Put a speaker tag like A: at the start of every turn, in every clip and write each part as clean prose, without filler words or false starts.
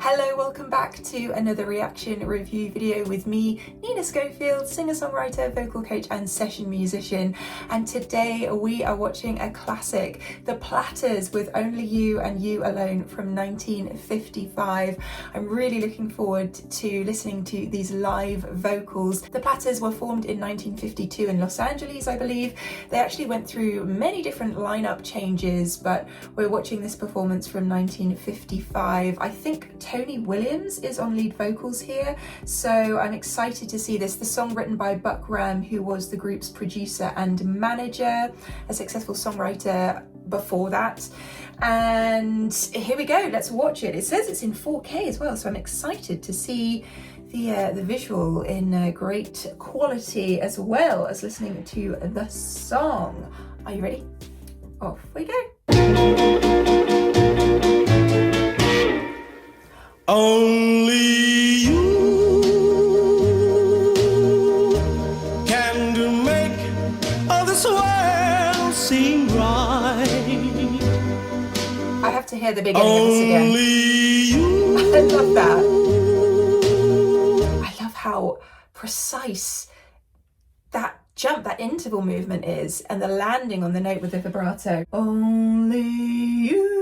A: Hello, welcome back to another reaction review video with me, Nina Schofield, singer-songwriter, vocal coach and session musician. And today we are watching a classic, The Platters with Only You and You Alone from 1955. I'm really looking forward to listening to these live vocals. The Platters were formed in 1952 in Los Angeles, I believe. They actually went through many different lineup changes, but we're watching this performance from 1955. I think Tony Williams is on lead vocals here, so I'm excited to see this. The song written by Buck Ram, who was the group's producer and manager, a successful songwriter before that. And here we go, let's watch it. It says it's in 4K as well, so I'm excited to see the visual in great quality as well as listening to the song. Are you ready? Off we go.
B: Only you can make all this world seem right.
A: I have to hear the beginning of this again.
B: You.
A: I love that. I love how precise that jump, that interval movement is, and the landing on the note with the vibrato. Only you.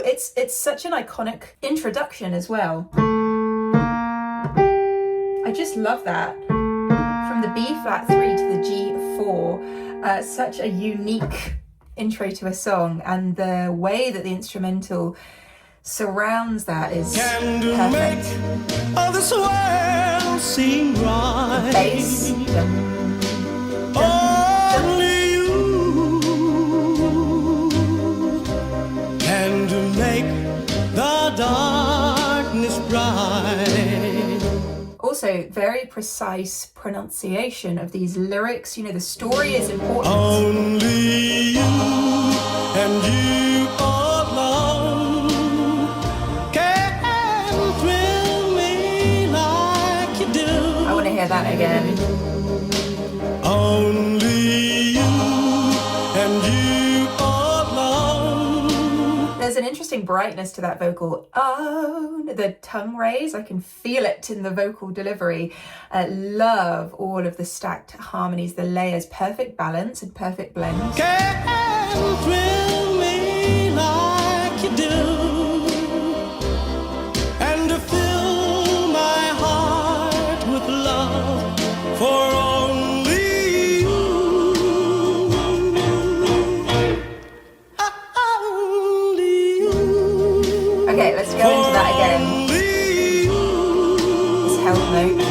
A: It's such an iconic introduction as well. I just love that. From the B flat 3 to the G4, such a unique intro to a song, and the way that the instrumental surrounds that is perfect.
B: Make all this world seem right.
A: The bass.
B: Only you can make the darkness bright.
A: Also, very precise pronunciation of these lyrics. You know, the story is important.
B: Only you and you alone can thrill me like you do.
A: I want to hear that again.
B: Only you and you alone.
A: There's an interesting brightness to that vocal. Oh, the tongue raise, I can feel it in the vocal delivery. Love all of the stacked harmonies, the layers, perfect balance and perfect blend.
B: Can thrill me like you do, and to fill my heart with love for only you. Only you.
A: Okay, let's go into that again. This held note.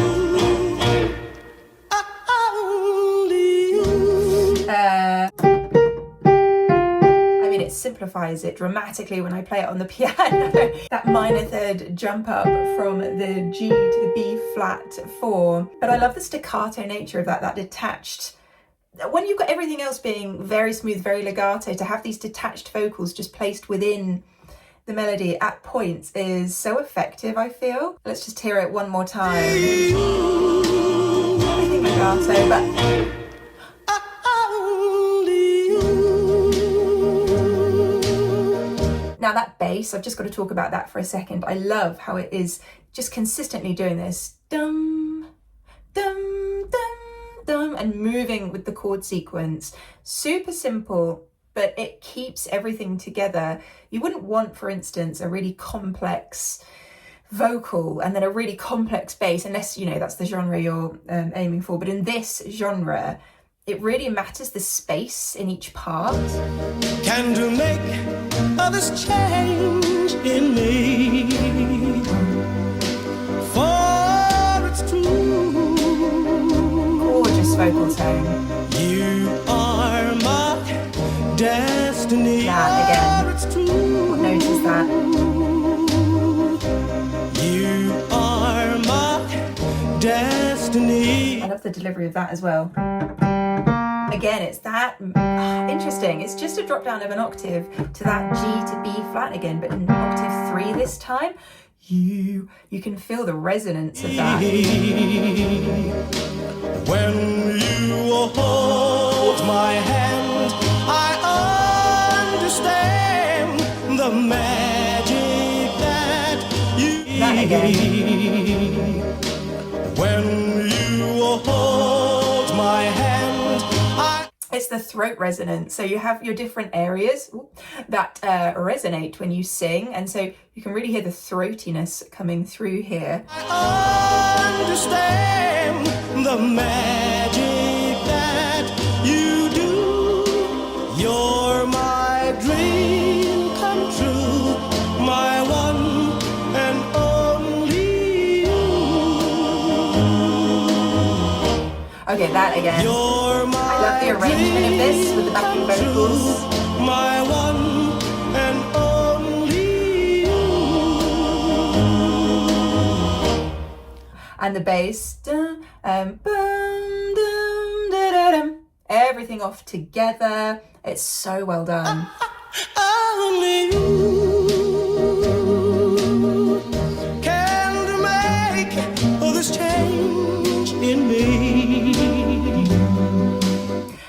A: It simplifies it dramatically when I play it on the piano. That minor third jump up from the G to the B flat 4. But I love the staccato nature of that detached. When you've got everything else being very smooth, very legato, to have these detached vocals just placed within the melody at points is so effective, I feel. Let's just hear it one more time. Everything legato, but now that bass, I've just got to talk about that for a second. I love how it is just consistently doing this. Dum, dum, dum, dum, and moving with the chord sequence. Super simple, but it keeps everything together. You wouldn't want, for instance, a really complex vocal and then a really complex bass, unless, you know, that's the genre you're aiming for. But in this genre, it really matters the space in each part.
B: Can to make others change in me, for it's true.
A: Gorgeous vocal tone.
B: You are my destiny.
A: That again.
B: It's true.
A: What note is that?
B: You are my destiny.
A: I love the delivery of that as well. Again, it's that interesting. It's just a drop down of an octave to that G to B flat again, but in octave 3 this time. You can feel the resonance of that.
B: When you hold my hand, I understand the magic that you.
A: That that again.
B: When you hold my hand,
A: It's the throat resonance. So you have your different areas that resonate when you sing. And so you can really hear the throatiness coming through here.
B: I understand the magic that you do. You're my dream come true, my one and only you.
A: Okay, that again.
B: You're my
A: I love the arrangement of this with the backing vocals.
B: My one and only you.
A: And the bass. Dum, bum, dum, da, da, dum. Everything off together. It's so well done.
B: Only you can make this change in me.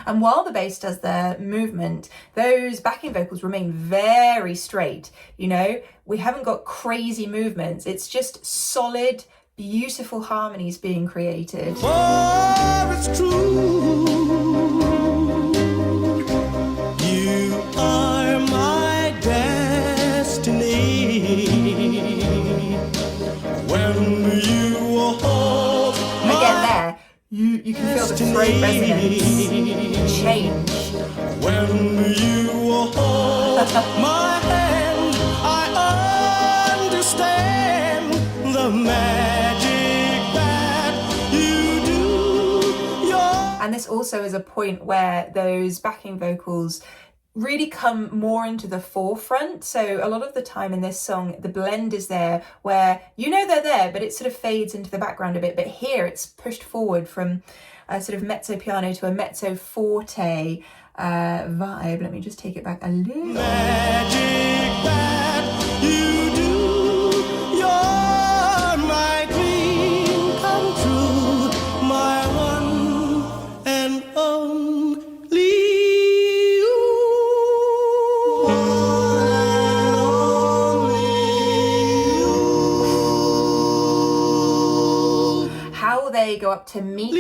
A: And while the bass does the movement, those backing vocals remain very straight. You know, we haven't got crazy movements. It's just solid, beautiful harmonies being created.
B: For it's true, you are my destiny. When you hold
A: And again there, you can feel the throat resonance change.
B: When you hold my hand, I understand the magic that you do.
A: And this also is a point where those backing vocals really come more into the forefront. So a lot of the time in this song, the blend is there where you know they're there, but it sort of fades into the background a bit. But here it's pushed forward from a sort of mezzo piano to a mezzo forte vibe. Let me just take it back a little.
B: Magic that you do. You're my dream come true, my one and only you.
A: How they go up to meet.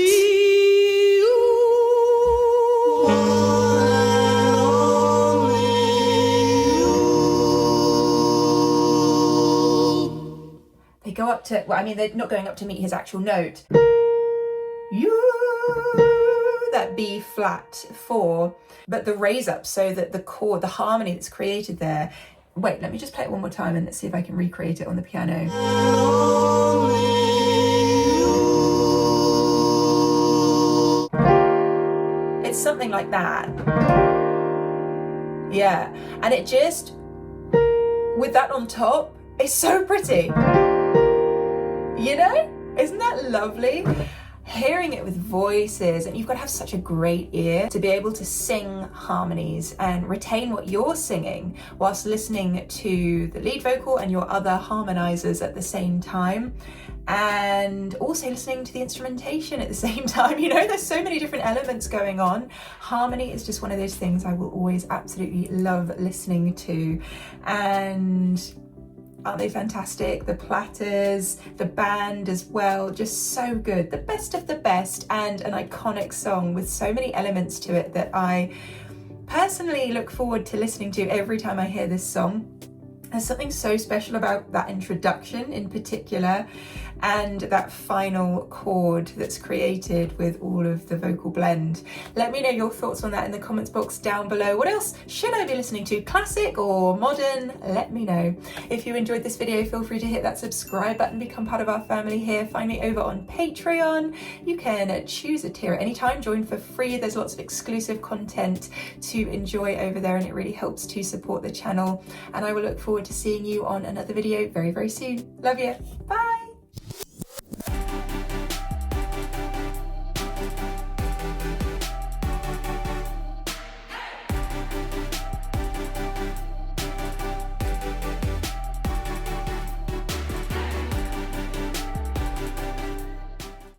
A: They go up to, well, I mean, they're not going up to meet his actual note. You, that B flat 4, but the raise up so that the chord, the harmony that's created there. Wait, let me just play it one more time and let's see if I can recreate it on the piano. It's something like that. Yeah, and it just, with that on top, it's so pretty. You know, isn't that lovely? Hearing it with voices, and you've got to have such a great ear to be able to sing harmonies and retain what you're singing whilst listening to the lead vocal and your other harmonizers at the same time, and also listening to the instrumentation at the same time. You know, there's so many different elements going on. Harmony is just one of those things I will always absolutely love listening to. And aren't they fantastic? The Platters, the band as well, just so good. The best of the best, and an iconic song with so many elements to it that I personally look forward to listening to every time I hear this song. There's something so special about that introduction in particular, and that final chord that's created with all of the vocal blend. Let me know your thoughts on that in the comments box down below. What else should I be listening to? Classic or modern? Let me know. If you enjoyed this video, feel free to hit that subscribe button, become part of our family here. Find me over on Patreon. You can choose a tier at any time, join for free. There's lots of exclusive content to enjoy over there, and it really helps to support the channel. And I will look forward to seeing you on another video very, very soon. Love you. Bye.